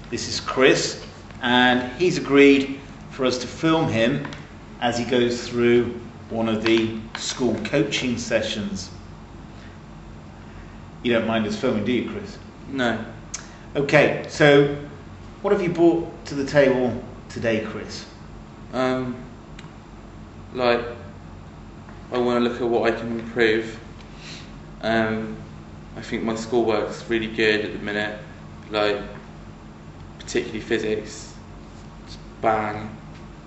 This is Chris, and he's agreed for us to film him as he goes through one of the school coaching sessions. You don't mind us filming, do you, Chris? No. Okay, so what have you brought to the table today, Chris? Like, I want to look at what I can improve. I think my schoolwork's really good at the minute, like, particularly physics. Just bang,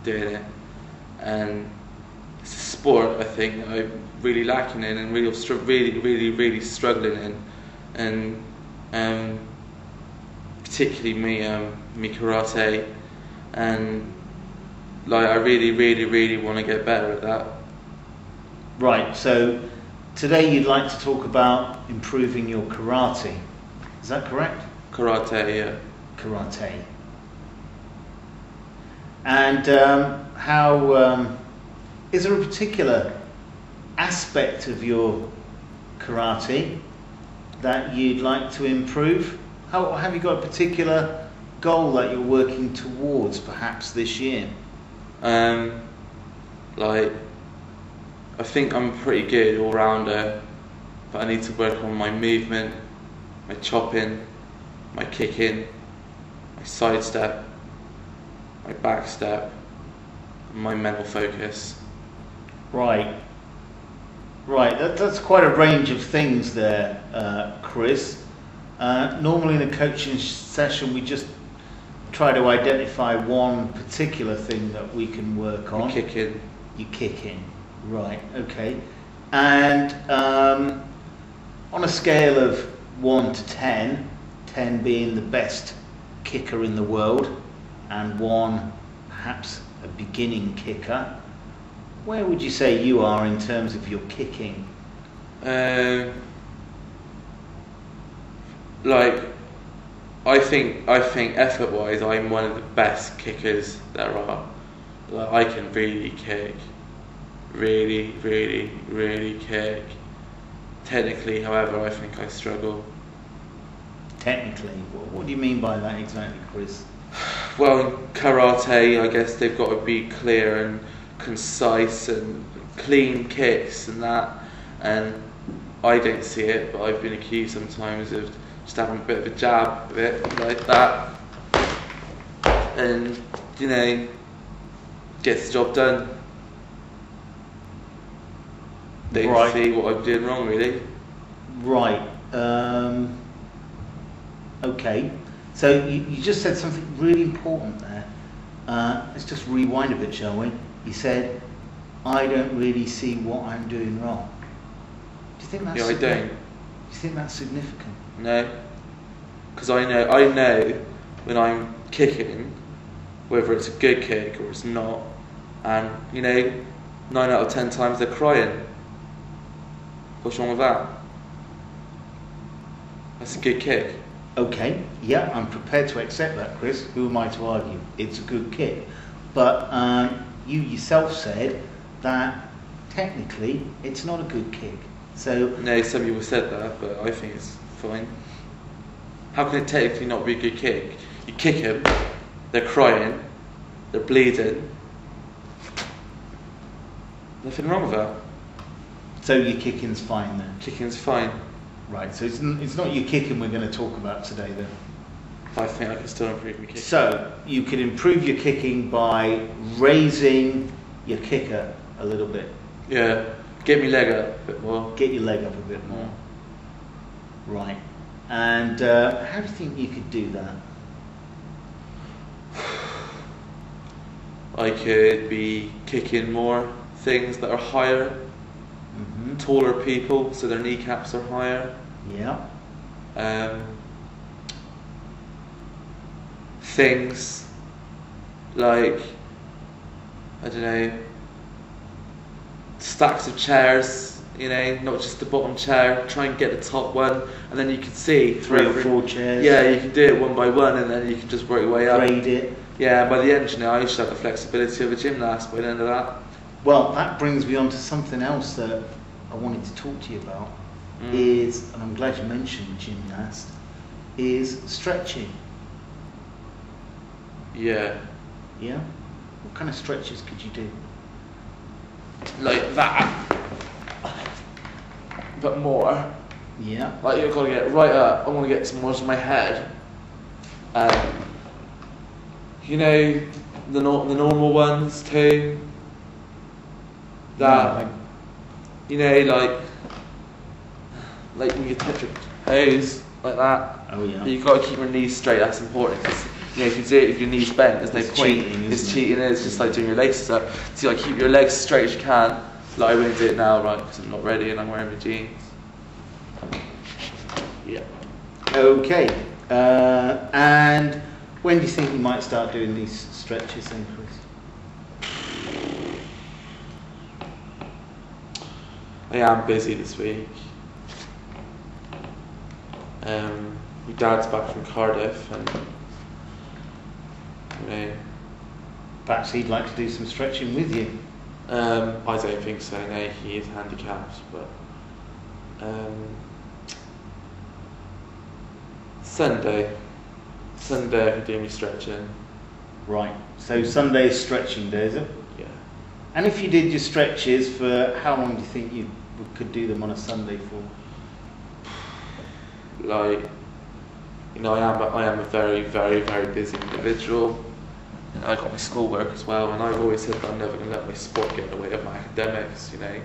doing it. And it's a sport, I think, that I'm really lacking in and really struggling in. And particularly me karate, and like I really want to get better at that. Right, so today you'd like to talk about improving your karate. Is that correct? Karate, yeah. Karate. And how is there a particular aspect of your karate that you'd like to improve? How have you got a particular goal that you're working towards perhaps this year? Like, I think I'm pretty good all rounder, but I need to work on my movement, my chopping, my kicking, my side step, my back step, and my mental focus. Right. That's quite a range of things there, Chris. Normally in a coaching session we just try to identify one particular thing that we can work on. You kick in. Right, okay. And on a scale of 1 to 10, 10 being the best kicker in the world and 1 perhaps a beginning kicker, where would you say you are in terms of your kicking? Like, I think effort-wise, I'm one of the best kickers there are. Like, I can really kick, really kick. Technically, however, I think I struggle. Technically, what do you mean by that exactly, Chris? Well, in karate, I guess they've got to be clear and concise and clean kicks and that. And I don't see it, but I've been accused sometimes of just having a bit of a jab, a bit like that, and gets the job done. They right. See what I'm doing wrong, really. Right. Okay. So you just said something really important there. Let's just rewind a bit, shall we? You said, "I don't really see what I'm doing wrong." Do you think that's? Yeah, I don't. Do you think that's significant? No, because I know when I'm kicking, whether it's a good kick or it's not, and 9 out of 10 times they're crying. What's wrong with that? That's a good kick. Okay, yeah, I'm prepared to accept that, Chris. Who am I to argue? It's a good kick. But you yourself said that technically it's not a good kick. So no, some people said that, but I think it's fine. How can it technically not be a good kick? You kick them, they're crying, they're bleeding. Nothing wrong with that. So your kicking's fine then? Kicking's fine. Right, so it's not your kicking we're going to talk about today then? I think I can still improve my kicking. So you can improve your kicking by raising your kicker a little bit? Yeah, get my leg up a bit more. Get your leg up a bit more. Right. And how do you think you could do that? I could be kicking more things that are higher, taller people, so their kneecaps are higher. Yeah. Things like, I don't know, stacks of chairs, not just the bottom chair, try and get the top one, and then you can see 3 or 4 chairs. Yeah, you can do it one by one, and then you can just work your way up. Grade it. Yeah, by the end, I should have the flexibility of a gymnast by the end of that. Well, that brings me on to something else that I wanted to talk to you about. Is, and I'm glad you mentioned gymnast, is stretching. Yeah. Yeah? What kind of stretches could you do? Like that. But more. Yeah. Like you've got to get right up. I want to get some more to my head. You know, the normal ones too. That, you know, like when you touch your toes like that. Oh yeah. You've got to keep your knees straight. That's important. Cause, you know, if you do it with your knees bent, there's no point. It's cheating. It's just like doing your laces up. So like keep your legs as straight as you can. Like I wouldn't do it now, right? Because I'm not ready and I'm wearing my jeans. Yeah. Okay. And when do you think you might start doing these stretches then, Chris? I am busy this week. My dad's back from Cardiff, and you know. Perhaps he'd like to do some stretching with you. I don't think so. No, he is handicapped, but Sunday I could do me stretching. Right. So Sunday's stretching day, is it? Yeah. And if you did your stretches, for how long do you think you could do them on a Sunday for? Like, you know, I am a very, very, very busy individual. And I got my schoolwork as well, and I've always said that I'm never going to let my sport get in the way of my academics. You know,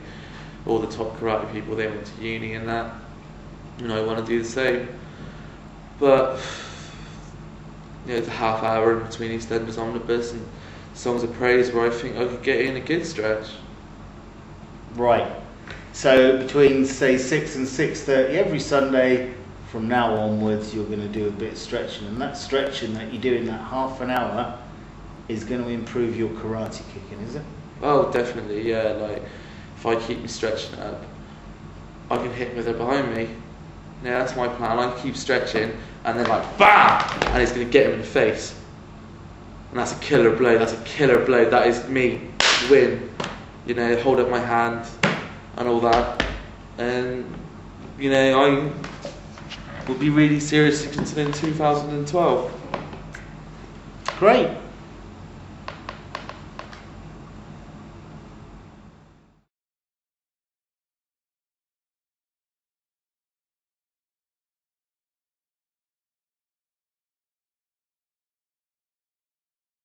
all the top karate people, they went to uni and that. You know, I want to do the same. But you know, it's a half hour in between EastEnders Omnibus and Songs of Praise where I think I could get in a good stretch. Right. So between say 6 and 6:30 every Sunday from now onwards, you're going to do a bit of stretching, and that stretching that you do in that half an hour is going to improve your karate kicking, is it? Oh, definitely, yeah. Like if I keep me stretching up, I can hit with her behind me. Yeah, that's my plan. I keep stretching, and then like BAM! And it's going to get him in the face. And that's a killer blow. That's a killer blow. That is me win. You know, hold up my hand and all that. And you know, I will be really seriously considering 2012. Great.